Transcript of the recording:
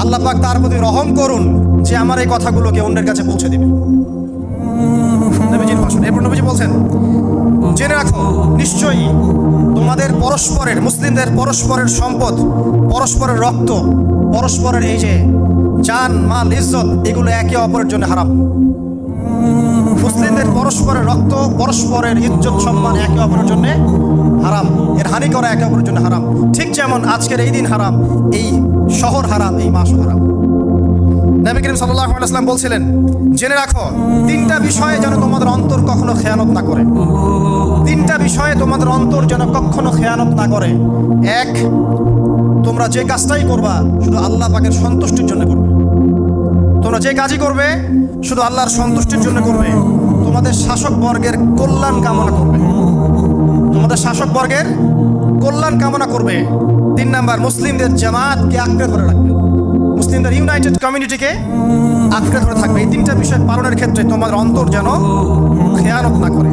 আল্লাহ পাক তার প্রতি রহম করুন যে আমার এই কথাগুলোকে অন্যের কাছে পৌঁছে দিবে। নবীজির ভাষণ। এরপর নবীজি বলছেন, জেনে রাখো নিশ্চয়ই তোমাদের পরস্পরের, মুসলিমদের পরস্পরের সম্পদ, পরস্পরের রক্ত, পরস্পরের এই যে জান মাল ইজ্জত, এগুলো একে অপরের জন্য হারাম। মুসলিমদের পরস্পরের রক্ত, পরস্পরের ইজ্জত সম্মান একে অপরের জন্য হারাম। এর হানি করা একে অপরের জন্য হারাম। ঠিক যেমন আজকের এই দিন হারাম, এই শহর হারাম, এই মাসও হারাম। নবী করিম সাল্লাল্লাহু আলাইহি ওয়াসাল্লাম বলছিলেন, জেনে রাখো তিনটা বিষয়ে যেন তোমাদের অন্তর কখনো খেয়ানত না করে। তিনটা বিষয়ে তোমাদের অন্তর যেন কখনো খেয়ানত না করে। এক, তোমরা যে কাজটাই করবা শুধু আল্লাহ পাকের সন্তুষ্টির জন্য করবে। তোমরা যে কাজই করবে শুধু আল্লাহর সন্তুষ্টির জন্য করবে। তোমাদের শাসক বর্গের কল্যাণ কামনা করবে। তোমাদের শাসক বর্গের কল্যাণ কামনা করবে। 3 নাম্বার, মুসলিমদের জামাতকে আঁকড়ে ধরে রাখবে। মুসলিমদের ইউনাইটেড কমিউনিটিকে আঁকড়ে ধরে থাকবে। এই 3টা বিষয় পালনের ক্ষেত্রে তোমাদের অন্তর যেন খেয়ানত না করে।